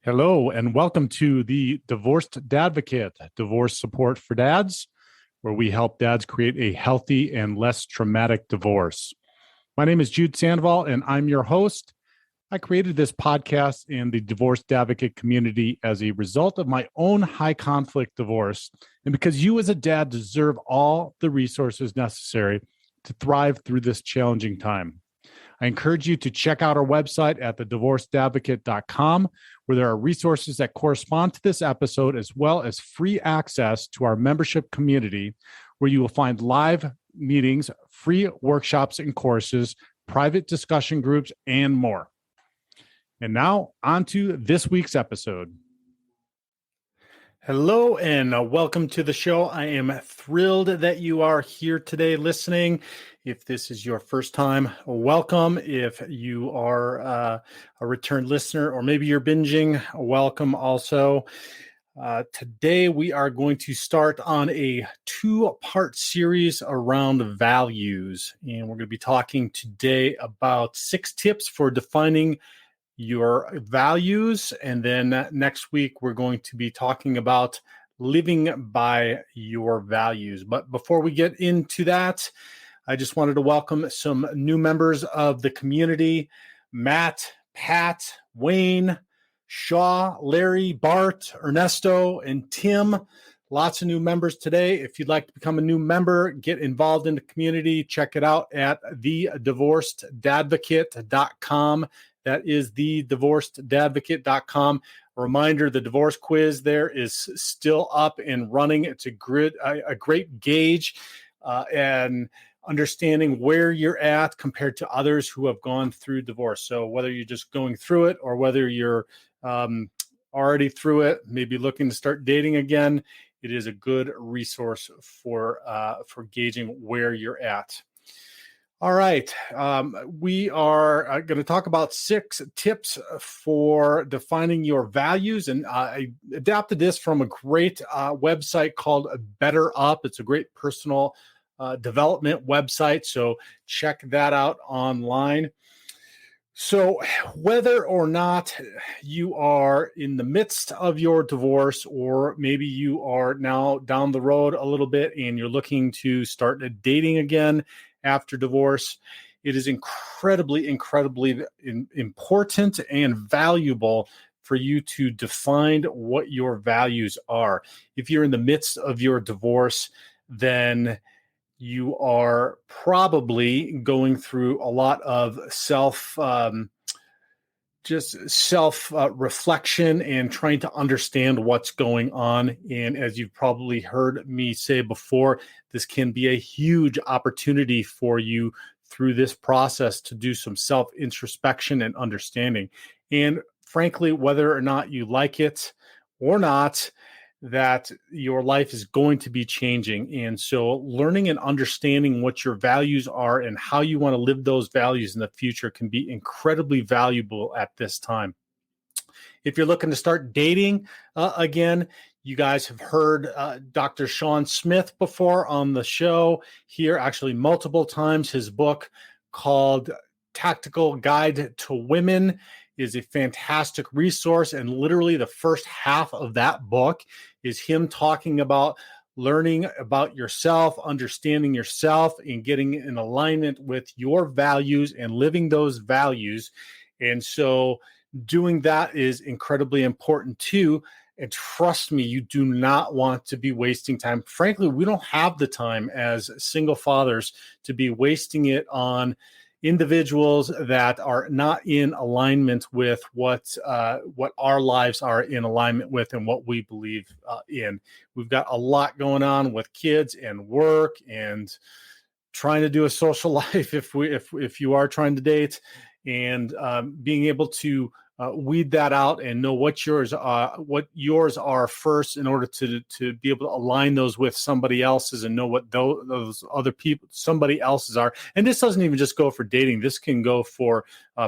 Hello, and welcome to the Divorced Dadvocate, divorce support for dads, where we help dads create a healthy and less traumatic divorce. My name is Jude Sandoval, and I'm your host. I created this podcast in the Divorced Advocate community as a result of my own high conflict divorce, and because you as a dad deserve all the resources necessary to thrive through this challenging time. I encourage you to check out our website at thedivorcedadvocate.com, where there are resources that correspond to this episode, as well as free access to our membership community, where you will find live meetings, free workshops and courses, private discussion groups, and more. And now, on to this week's episode. Hello, and welcome to the show. I am thrilled that you are here today listening. If this is your first time, welcome. If you are a return listener, or maybe you're binging, welcome also. Today, we are going to start on a two-part series around values. And we're going to be talking today about 6 tips for defining your values. And then next week, we're going to be talking about living by your values. But before we get into that, I just wanted to welcome some new members of the community: Matt, Pat, Wayne, Shaw, Larry, Bart, Ernesto, and Tim. Lots of new members today. If you'd like to become a new member, get involved in the community, check it out at thedivorcedadvocate.com. That is thedivorcedadvocate.com. A reminder, the divorce quiz there is still up and running. It's a great gauge and understanding where you're at compared to others who have gone through divorce. So whether you're just going through it or whether you're already through it, maybe looking to start dating again, it is a good resource for gauging where you're at. All right. We are going to talk about 6 tips for defining your values. And I adapted this from a great website called Better Up. It's a great personal development website. So check that out online. So whether or not you are in the midst of your divorce, or maybe you are now down the road a little bit and you're looking to start dating again after divorce, it is incredibly important and valuable for you to define what your values are. If you're in the midst of your divorce, then you are probably going through a lot of self-reflection and trying to understand what's going on. And as you've probably heard me say before, this can be a huge opportunity for you through this process to do some self-introspection and understanding. And frankly, whether or not you like it or not, that your life is going to be changing. And so learning and understanding what your values are and how you want to live those values in the future can be incredibly valuable at this time. If you're looking to start dating again, you guys have heard Dr. Sean Smith before on the show here, actually multiple times. His book called Tactical Guide to Women is a fantastic resource. And literally the first half of that book is him talking about learning about yourself, understanding yourself, and getting in alignment with your values and living those values. And so doing that is incredibly important too. And trust me, you do not want to be wasting time. Frankly, we don't have the time as single fathers to be wasting it on individuals that are not in alignment with what our lives are in alignment with and what we believe in. We've got a lot going on with kids and work and trying to do a social life if you are trying to date, and being able to weed that out and know what yours are first in order to be able to align those with somebody else's and know what those other people, somebody else's are. And this doesn't even just go for dating. This can go for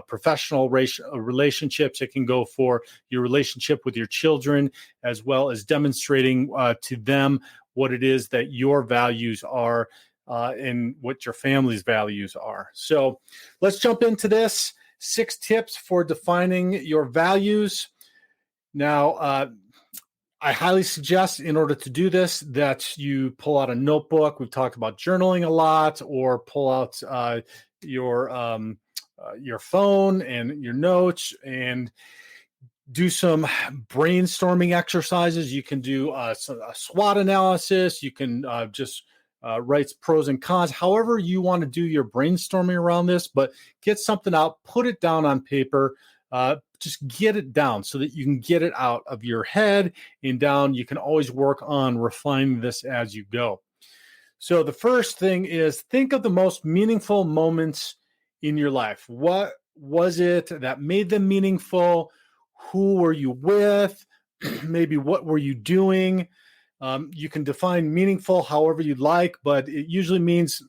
professional relationships. It can go for your relationship with your children, as well as demonstrating to them what it is that your values are and what your family's values are. So let's jump into this. 6 tips for defining your values. Now, I highly suggest, in order to do this, that you pull out a notebook. We've talked about journaling a lot, or pull out your phone and your notes, and do some brainstorming exercises. You can do a SWOT analysis. You can just write pros and cons, however you want to do your brainstorming around this, but get something out, put it down on paper. Just get it down so that you can get it out of your head and down. You can always work on refining this as you go. So the first thing is, think of the most meaningful moments in your life. What was it that made them meaningful? Who were you with? Maybe what were you doing? You can define meaningful however you'd like, but it usually means,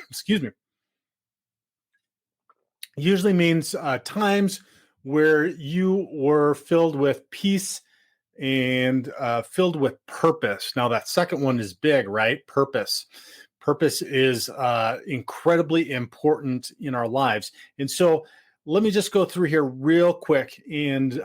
excuse me, usually means times where you were filled with peace and filled with purpose. Now, that second one is big, right? Purpose. Purpose is incredibly important in our lives. And so let me just go through here real quick and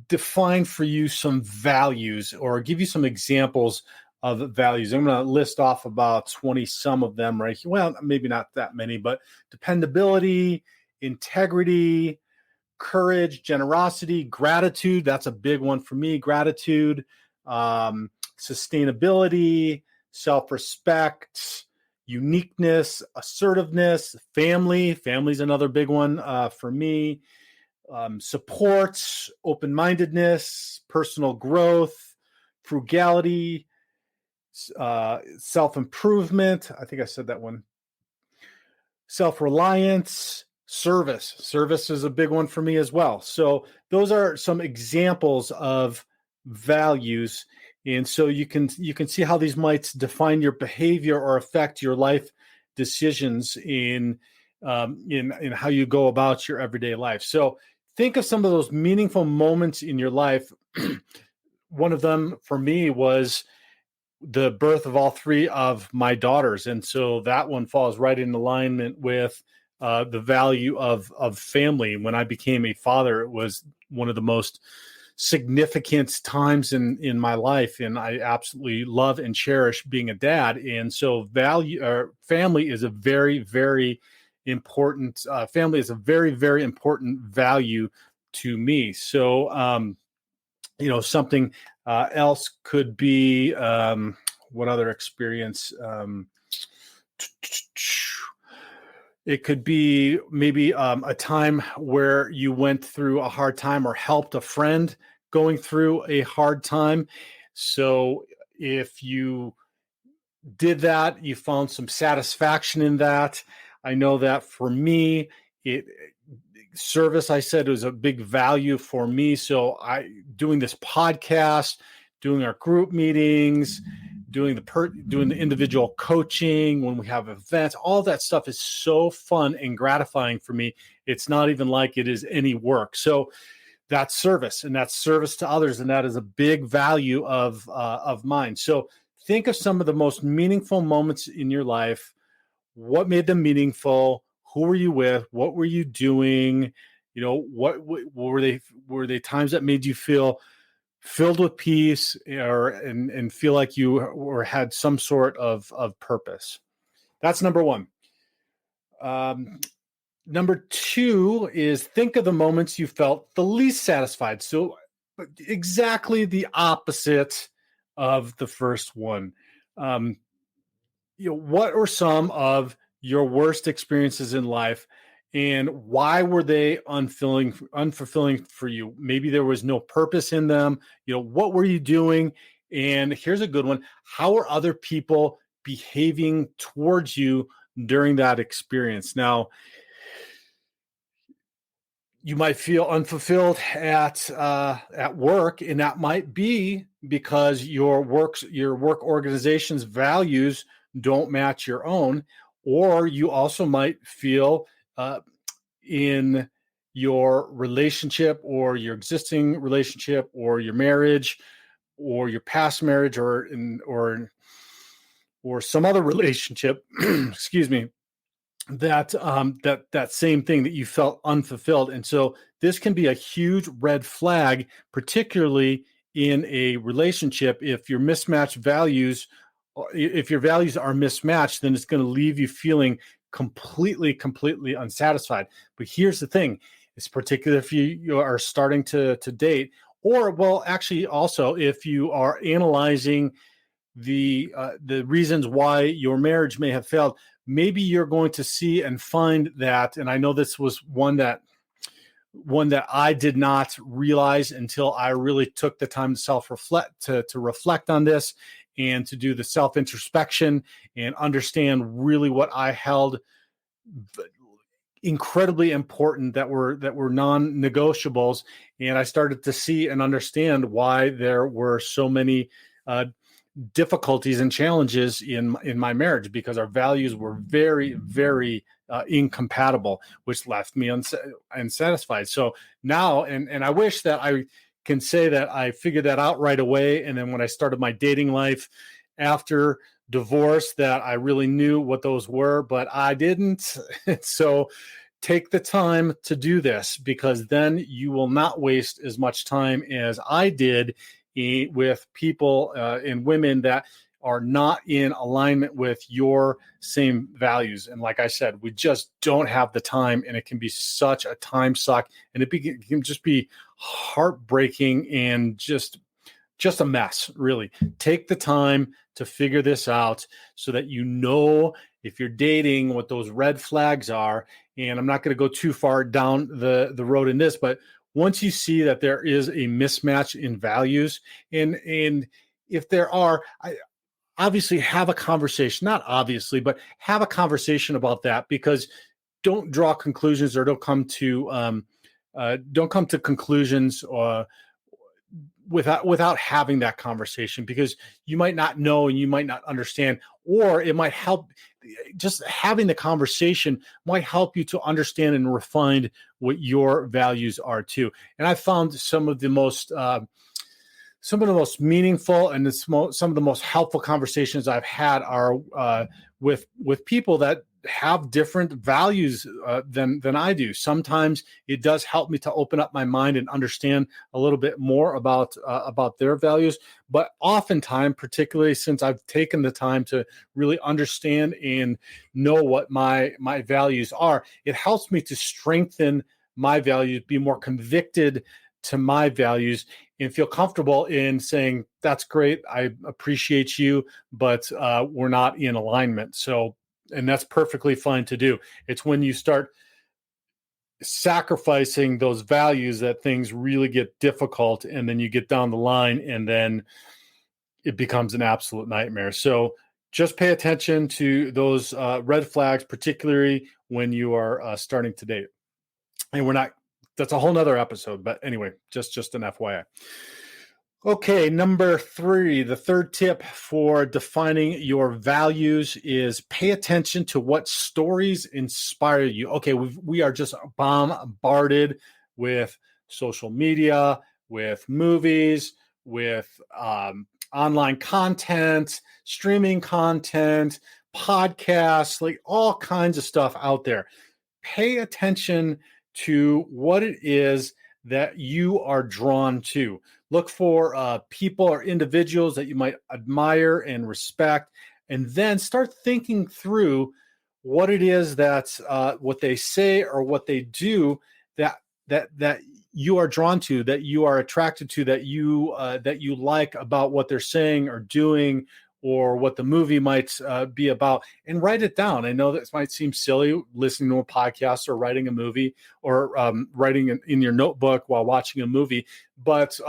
define for you some values, or give you some examples of values. I'm going to list off about 20 some of them right here. Well, maybe not that many, but dependability, integrity, courage, generosity, gratitude. That's a big one for me. Gratitude, sustainability, self-respect, uniqueness, assertiveness, family. Family's another big one for me. Support, open-mindedness, personal growth, frugality, self-improvement. I think I said that one. Self-reliance, service. Service is a big one for me as well. So those are some examples of values. And so you can see how these might define your behavior or affect your life decisions in how you go about your everyday life. So think of some of those meaningful moments in your life. One of them for me was the birth of all three of my daughters. And so that one falls right in alignment with the value of family. When I became a father, it was one of the most significant times in my life, and I absolutely love and cherish being a dad. And so family is a very, very important very important value to me. So something else could be what other experience? It could be maybe a time where you went through a hard time, or helped a friend going through a hard time. So if you did that, you found some satisfaction in that. I know that for me, service, I said, was a big value for me. So doing this podcast, doing our group meetings, doing the individual coaching when we have events, all that stuff is so fun and gratifying for me. It's not even like it is any work. So that's service, and that's service to others, and that is a big value of mine. So think of some of the most meaningful moments in your life. What made them meaningful? Who were you with? What were you doing? What were they? Were they times that made you feel filled with peace, and feel like you had some sort of purpose? That's number one. Number two is, think of the moments you felt the least satisfied. So exactly the opposite of the first one. What were some of your worst experiences in life, and why were they unfulfilling for you? Maybe there was no purpose in them. What were you doing? And here's a good one. How are other people behaving towards you during that experience? Now, you might feel unfulfilled at work, and that might be because your work organization's values don't match your own. Or you also might feel in your relationship, or your existing relationship, or your marriage, or your past marriage, or some other relationship, excuse me, that same thing, that you felt unfulfilled. And so this can be a huge red flag, particularly in a relationship. If your mismatched values, if your values are mismatched, then it's going to leave you feeling completely unsatisfied. But here's the thing: it's particularly if you are starting to date, or, well, actually also if you are analyzing the reasons why your marriage may have failed. Maybe you're going to see and find that, and I know this was one that I did not realize until I really took the time to self-reflect, to reflect on this, and to do the self-introspection and understand really what I held incredibly important, that were non-negotiables. And I started to see and understand why there were so many difficulties and challenges in my marriage, because our values were very incompatible, which left me unsatisfied. So now, and I wish that I can say that I figured that out right away, and then when I started my dating life after divorce, that I really knew what those were, but I didn't. So take the time to do this, because then you will not waste as much time as I did with people and women that are not in alignment with your same values. And like I said, we just don't have the time, and it can be such a time suck, and it can just be heartbreaking and just a mess, really. Take the time to figure this out, so that you know, if you're dating, what those red flags are. And I'm not going to go too far down the road in this, but once you see that there is a mismatch in values, and if there are, obviously have a conversation, not obviously, but have a conversation about that, because don't draw conclusions, or don't come to conclusions without having that conversation, because you might not know and you might not understand, or it might help. Just having the conversation might help you to understand and refine what your values are too. And I found some of the most meaningful and some of the most helpful conversations I've had are with people that have different values than I do. Sometimes it does help me to open up my mind and understand a little bit more about their values. But oftentimes, particularly since I've taken the time to really understand and know what my values are, it helps me to strengthen my values, be more convicted to my values, and feel comfortable in saying, that's great, I appreciate you, but we're not in alignment. So, and that's perfectly fine to do. It's when you start sacrificing those values that things really get difficult, and then you get down the line, and then it becomes an absolute nightmare. So just pay attention to those red flags, particularly when you are starting to date. And that's a whole nother episode, but anyway, just an FYI. Okay, number 3, the third tip for defining your values is pay attention to what stories inspire you. Okay, we are just bombarded with social media, with movies, with online content, streaming content, podcasts, like all kinds of stuff out there. Pay attention to what it is that you are drawn to. Look for people or individuals that you might admire and respect, and then start thinking through what it is that's what they say or what they do that you are drawn to, that you are attracted to, that you like about what they're saying or doing, or what the movie might be about, and write it down. I know this might seem silly, listening to a podcast or writing a movie, or writing in your notebook while watching a movie, but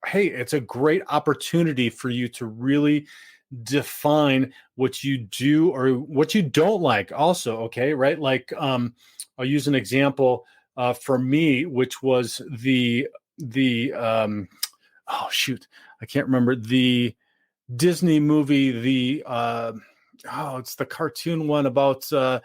hey, it's a great opportunity for you to really define what you do or what you don't like also. Okay, right? Like I'll use an example for me, which was the oh shoot, I can't remember the Disney movie, it's the cartoon one about the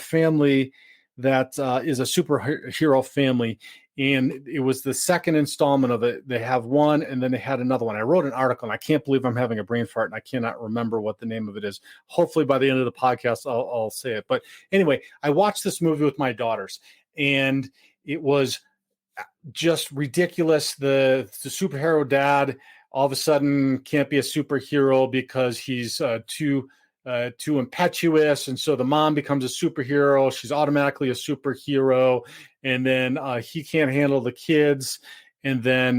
family that is a superhero family, and it was the second installment of it. They have one, and then they had another one. I wrote an article, and I can't believe I'm having a brain fart, and I cannot remember what the name of it is. Hopefully by the end of the podcast, I'll say it. But anyway, I watched this movie with my daughters, and it was just ridiculous. The superhero dad all of a sudden can't be a superhero because he's too impetuous, and so the mom becomes a superhero. She's automatically a superhero, and then he can't handle the kids, and then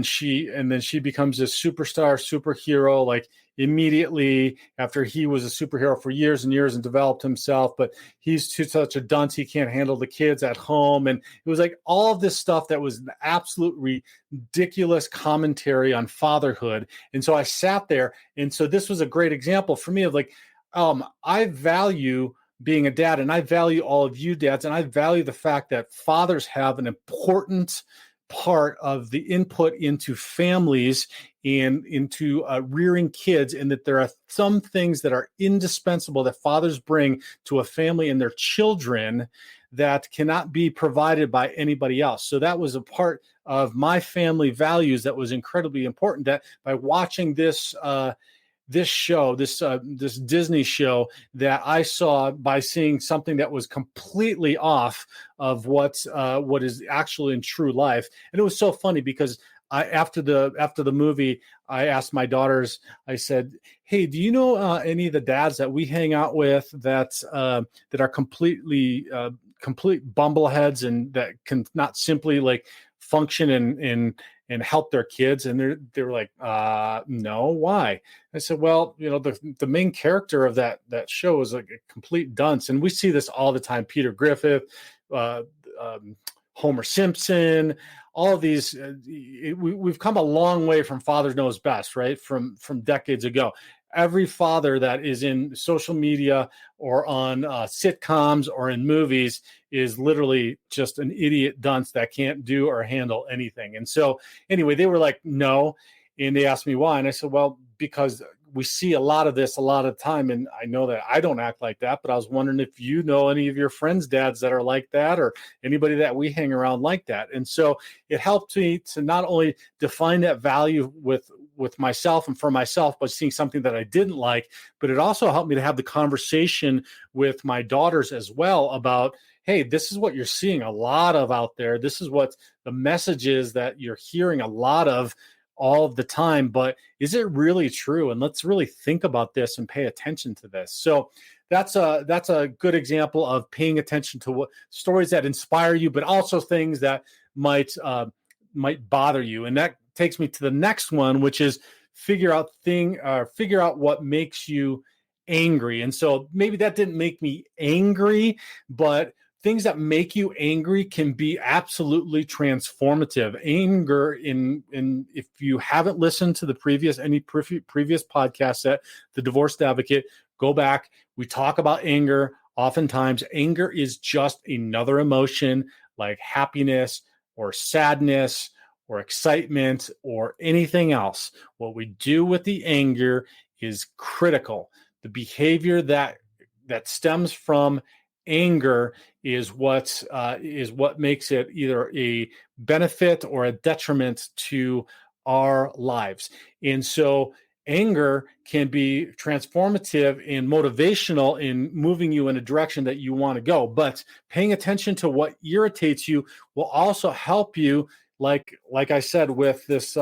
she becomes a superhero like immediately after he was a superhero for years and years and developed himself, but he's such a dunce, he can't handle the kids at home. And it was like all of this stuff that was an absolute ridiculous commentary on fatherhood. And so I sat there, and so this was a great example for me of like, I value being a dad, and I value all of you dads, and I value the fact that fathers have an important part of the input into families and into rearing kids, and that there are some things that are indispensable that fathers bring to a family and their children that cannot be provided by anybody else. So that was a part of my family values that was incredibly important, that by watching this show, this Disney show, that I saw by seeing something that was completely off of what is actually in true life. And it was so funny because after the movie, I asked my daughters, I said, "Hey, do you know any of the dads that we hang out with that are complete bumbleheads and that can not simply like function and help their kids?" And they were like, "No, why?" I said, "Well, the main character of that show is like a complete dunce, and we see this all the time. Peter Griffith, Homer Simpson, all of these. We've come a long way from Father Knows Best, right? From decades ago. Every father that is in social media or on sitcoms or in movies is literally just an idiot dunce that can't do or handle anything." And so anyway, they were like, "No." And they asked me why. And I said, "Well, because we see a lot of this a lot of the time. And I know that I don't act like that, but I was wondering if you know any of your friends' dads that are like that, or anybody that we hang around like that." And so it helped me to not only define that value with myself and for myself, but seeing something that I didn't like, but it also helped me to have the conversation with my daughters as well about, hey, this is what you're seeing a lot of out there. This is what the message is that you're hearing a lot of all of the time, but is it really true? And let's really think about this and pay attention to this. So that's a good example of paying attention to what stories that inspire you, but also things that might bother you. And that takes me to the next one, which is figure out what makes you angry. And so maybe that didn't make me angry, but things that make you angry can be absolutely transformative. Anger, if you haven't listened to the previous podcasts at The Divorced Advocate, go back. We talk about anger. Oftentimes, anger is just another emotion like happiness or sadness or excitement or anything else. What we do with the anger is critical. The behavior that stems from anger is what makes it either a benefit or a detriment to our lives. And so anger can be transformative and motivational in moving you in a direction that you want to go. But paying attention to what irritates you will also help you, like I said, with this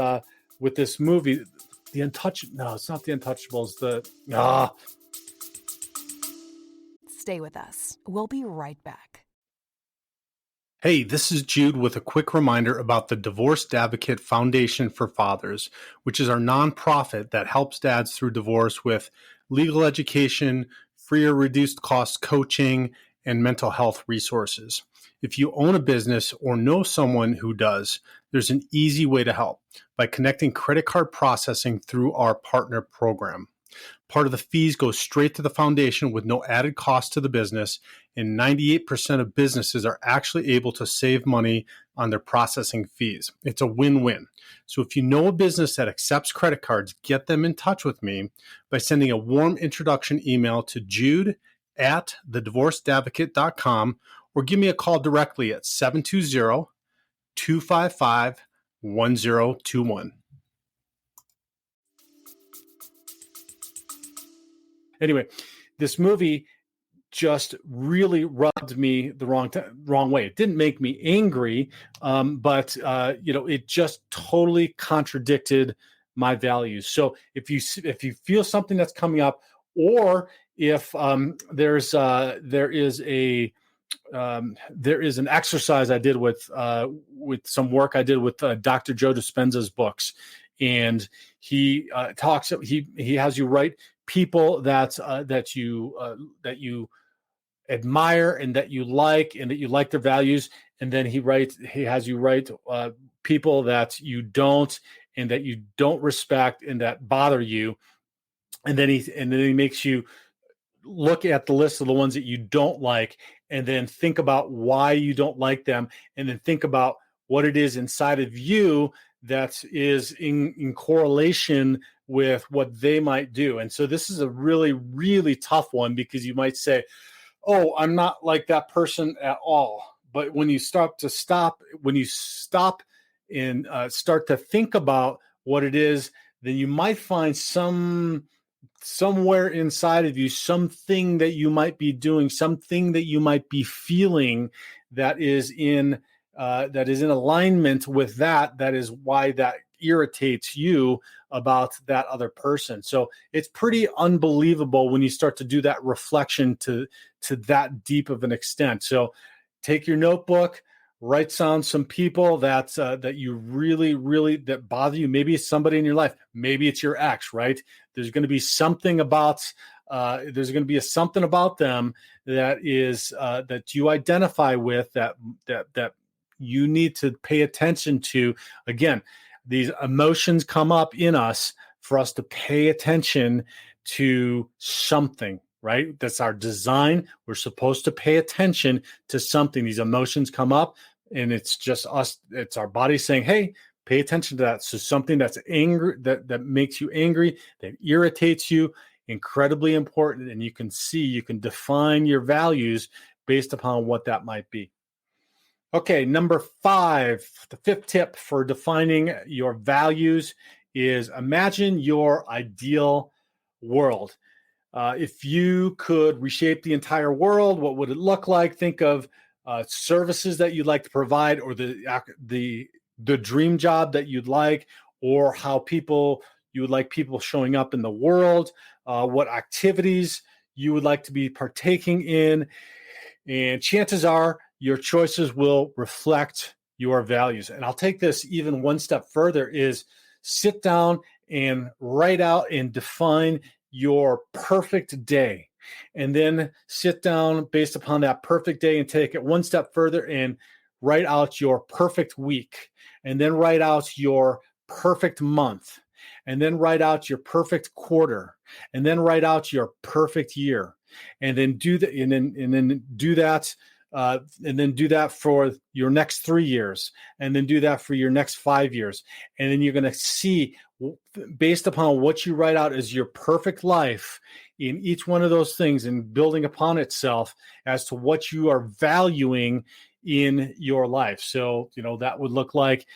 movie, The Untouchables. No, it's not The Untouchables. Stay with us. We'll be right back. Hey, this is Jude with a quick reminder about the Divorced Advocate Foundation for Fathers, which is our nonprofit that helps dads through divorce with legal education, free or reduced cost coaching, and mental health resources. If you own a business or know someone who does, there's an easy way to help by connecting credit card processing through our partner program. Part of the fees go straight to the foundation with no added cost to the business, and 98% of businesses are actually able to save money on their processing fees. It's a win-win. So if you know a business that accepts credit cards, get them in touch with me by sending a warm introduction email to Jude@thedivorcedadvocate.com or give me a call directly at 720-255-1021. Anyway, this movie just really rubbed me the wrong way. It didn't make me angry, but it just totally contradicted my values. So if you feel something that's coming up, or if there is an exercise I did with some work I did with Dr. Joe Dispenza's books, and he has you write people that you admire and that you like their values, and then he has you write people that you don't and that you don't respect and that bother you, and then he makes you look at the list of the ones that you don't like, and then think about why you don't like them, and then think about what it is inside of you that is in correlation with what they might do. And so this is a really, really tough one, because you might say, oh, I'm not like that person at all. But when you stop and start to think about what it is, then you might find somewhere inside of you, something that you might be doing, something that you might be feeling that is in alignment with that. That is why that irritates you about that other person. So it's pretty unbelievable when you start to do that reflection to that deep of an extent. So take your notebook, write down some people that you really, really, that bother you. Maybe it's somebody in your life. Maybe it's your ex, right? There's going to be something about something about them that is that you identify with, that you need to pay attention to. Again, these emotions come up in us for us to pay attention to something, right? That's our design. We're supposed to pay attention to something. These emotions come up, and it's just us. It's our body saying, hey, pay attention to that. So something that's angry, that makes you angry, that irritates you, incredibly important. And you can define your values based upon what that might be. Okay, number 5, the 5th tip for defining your values is imagine your ideal world. If you could reshape the entire world, what would it look like? Think of services that you'd like to provide, or the dream job that you'd like, or how you would like people showing up in the world, what activities you would like to be partaking in, and chances are your choices will reflect your values. And I'll take this even one step further, is sit down and write out and define your perfect day. And then sit down based upon that perfect day and take it one step further and write out your perfect week. And then write out your perfect month. And then write out your perfect quarter. And then write out your perfect year. And then do that, and then do that. And then do that for your next 3 years, and then do that for your next 5 years. And then you're going to see, based upon what you write out as your perfect life in each one of those things, and building upon itself as to what you are valuing in your life. So, that would look like,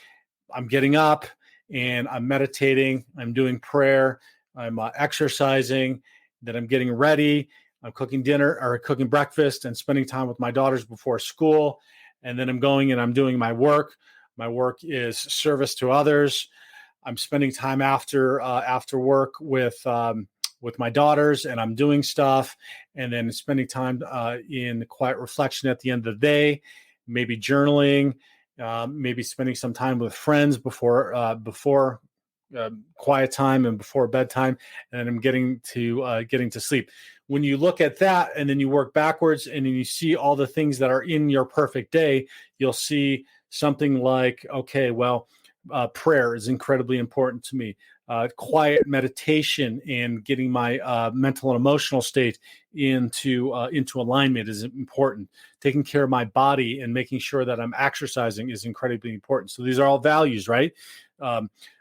I'm getting up and I'm meditating, I'm doing prayer, I'm exercising, then I'm getting ready, I'm cooking dinner or cooking breakfast and spending time with my daughters before school. And then I'm going and I'm doing my work. My work is service to others. I'm spending time after work with my daughters, and I'm doing stuff, and then spending time in quiet reflection at the end of the day, maybe journaling, maybe spending some time with friends before quiet time and before bedtime, and then I'm getting to sleep. When you look at that and then you work backwards and then you see all the things that are in your perfect day, you'll see something like, okay, well, prayer is incredibly important to me. Quiet meditation and getting my mental and emotional state into alignment is important. Taking care of my body and making sure that I'm exercising is incredibly important. So these are all values, right?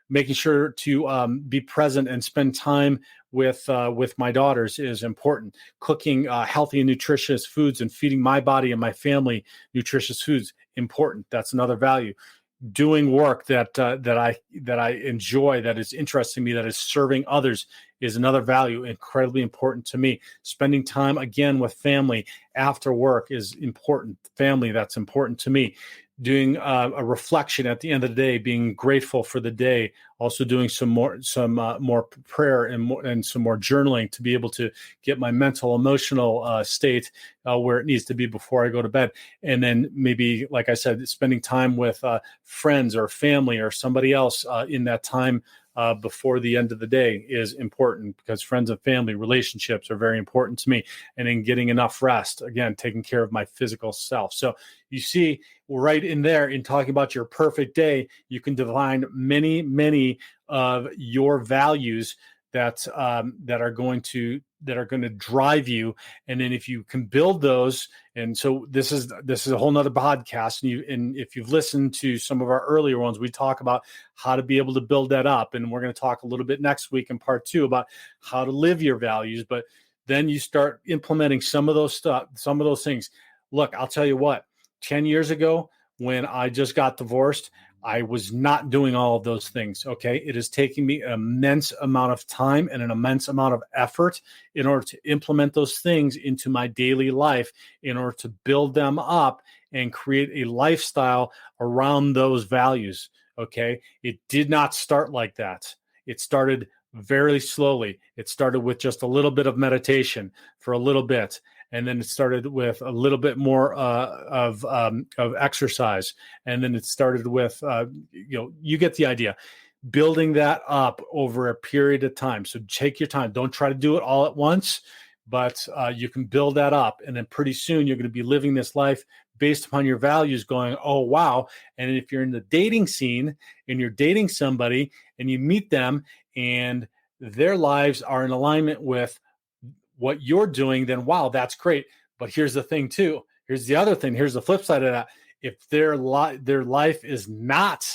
Making sure to be present and spend time with my daughters is important. Cooking healthy and nutritious foods and feeding my body and my family nutritious foods, important. That's another value. Doing work that I enjoy, that is interesting me, that is serving others, is another value, incredibly important to me. Spending time again with family after work is important. Family, that's important to me. Doing a reflection at the end of the day, being grateful for the day. Also doing some more prayer and some more journaling to be able to get my mental, emotional state where it needs to be before I go to bed. And then maybe, like I said, spending time with friends or family or somebody else in that time before the end of the day is important, because friends and family relationships are very important to me. And then getting enough rest, again, taking care of my physical self. So you see, right in there, in talking about your perfect day, you can define many of your values that are going to drive you. And then if you can build those, and so this is a whole nother podcast. And if you've listened to some of our earlier ones, we talk about how to be able to build that up. And we're going to talk a little bit next week in part 2 about how to live your values. But then you start implementing some of those things. Look, I'll tell you what, 10 years ago, when I just got divorced, I was not doing all of those things. Okay. It is taking me an immense amount of time and an immense amount of effort in order to implement those things into my daily life, in order to build them up and create a lifestyle around those values. Okay. It did not start like that. It started very slowly. It started with just a little bit of meditation for a little bit. And then it started with a little bit more of exercise. And then it started with, you get the idea, building that up over a period of time. So take your time. Don't try to do it all at once, but you can build that up. And then pretty soon you're going to be living this life based upon your values, going, oh, wow. And if you're in the dating scene and you're dating somebody and you meet them and their lives are in alignment with what you're doing, then wow, that's great. But here's the thing too. Here's the other thing. Here's the flip side of that. If their life is not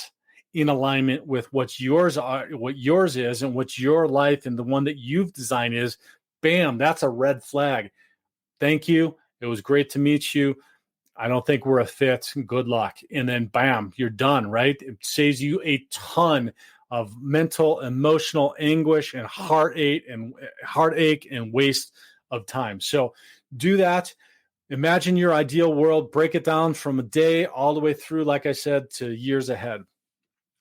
in alignment with what yours is, and what your life and the one that you've designed is, bam, that's a red flag. Thank you. It was great to meet you. I don't think we're a fit. Good luck. And then bam, you're done, right? It saves you a ton of mental, emotional anguish and heartache and waste of time. So do that. Imagine your ideal world, break it down from a day all the way through, like I said, to years ahead.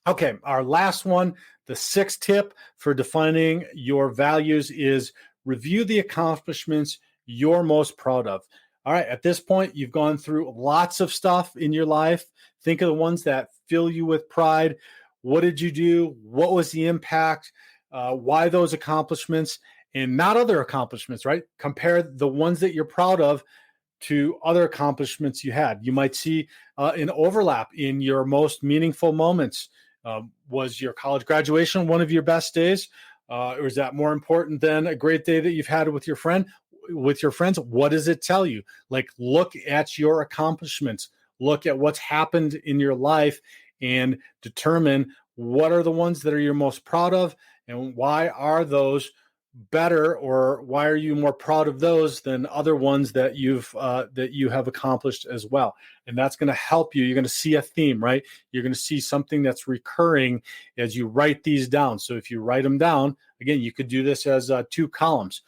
Okay, our last one, the 6th tip for defining your values is review the accomplishments you're most proud of. All right, at this point, you've gone through lots of stuff in your life. Think of the ones that fill you with pride. What did you do? What was the impact? Why those accomplishments and not other accomplishments, right? Compare the ones that you're proud of to other accomplishments you had. You might see an overlap in your most meaningful moments. Was your college graduation one of your best days? Or is that more important than a great day that you've had with your friends? What does it tell you? Like, look at your accomplishments. Look at what's happened in your life and determine what are the ones that are you're most proud of, and why are those better, or why are you more proud of those than other ones that you have accomplished as well. And that's going to help you. You're going to see a theme, right? You're going to see something that's recurring as you write these down. So if you write them down, again, you could do this as 2 columns.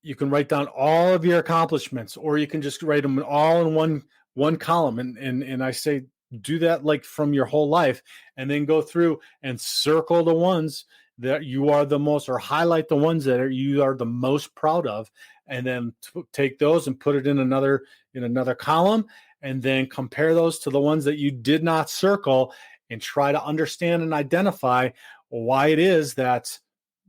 You can write down all of your accomplishments, or you can just write them all in one column. And I say, do that like from your whole life, and then go through and circle the ones that you are the most, or highlight the ones that you are the most proud of, and then take those and put it in another column, and then compare those to the ones that you did not circle, and try to understand and identify why it is that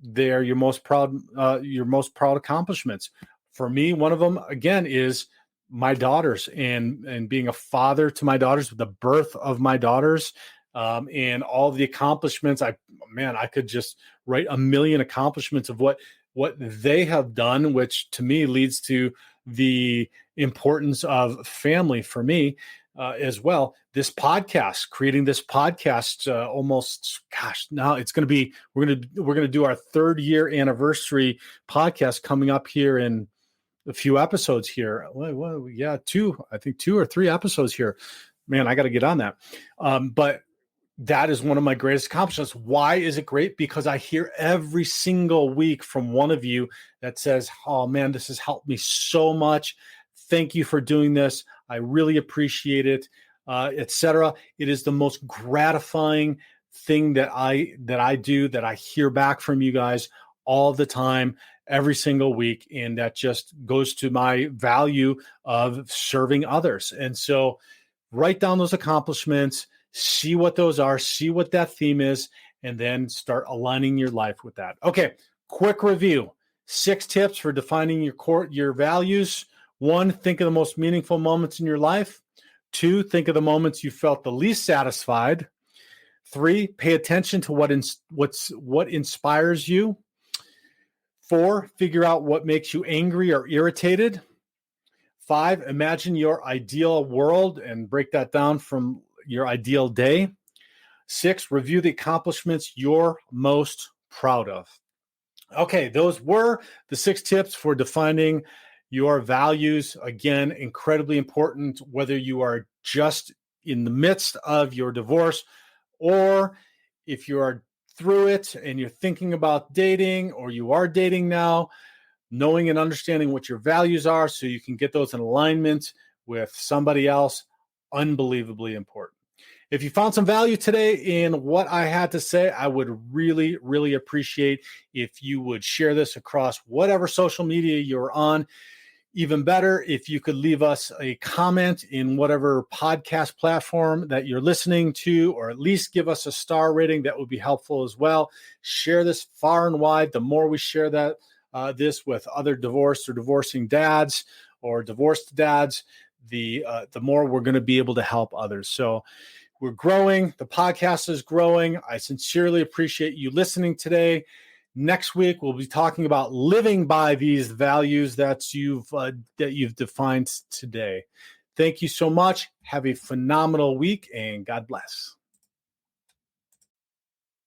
they're your most proud accomplishments. For me, one of them again is my daughters, and being a father to my daughters, the birth of my daughters, and all the accomplishments. I could just write a million accomplishments of what they have done, which to me leads to the importance of family for me. as well. This podcast, creating this podcast, now it's going to be, we're going to do our 3rd year anniversary podcast coming up here in a few episodes here. Well, yeah, 2 or 3 episodes here. Man, I got to get on that. But that is one of my greatest accomplishments. Why is it great? Because I hear every single week from one of you that says, oh man, this has helped me so much. Thank you for doing this. I really appreciate it, etc. It is the most gratifying thing that I do, that I hear back from you guys all the time, every single week. And that just goes to my value of serving others. And so write down those accomplishments, see what those are, see what that theme is, and then start aligning your life with that. Okay, quick review. 6 tips for defining your values. 1, think of the most meaningful moments in your life. 2, think of the moments you felt the least satisfied. 3, pay attention to what inspires you. 4, figure out what makes you angry or irritated. 5, imagine your ideal world and break that down from your ideal day. 6, review the accomplishments you're most proud of. Okay, those were the 6 tips for defining your values. Again, incredibly important, whether you are just in the midst of your divorce or if you are through it and you're thinking about dating or you are dating now. Knowing and understanding what your values are so you can get those in alignment with somebody else, unbelievably important. If you found some value today in what I had to say, I would really, really appreciate if you would share this across whatever social media you're on. Even better, if you could leave us a comment in whatever podcast platform that you're listening to, or at least give us a star rating, that would be helpful as well. Share this far and wide. The more we share this with other divorced or divorcing dads or divorced dads, the more we're going to be able to help others. So we're growing. The podcast is growing. I sincerely appreciate you listening today. Next week, we'll be talking about living by these values that you've defined today. Thank you so much. Have a phenomenal week, and God bless.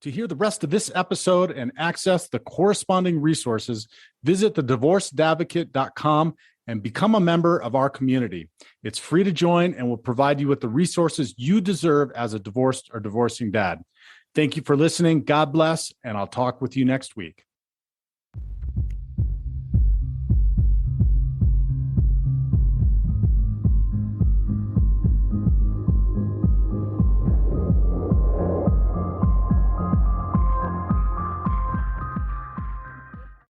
To hear the rest of this episode and access the corresponding resources, visit thedivorcedadvocate.com and become a member of our community. It's free to join and will provide you with the resources you deserve as a divorced or divorcing dad. Thank you for listening. God bless, and I'll talk with you next week.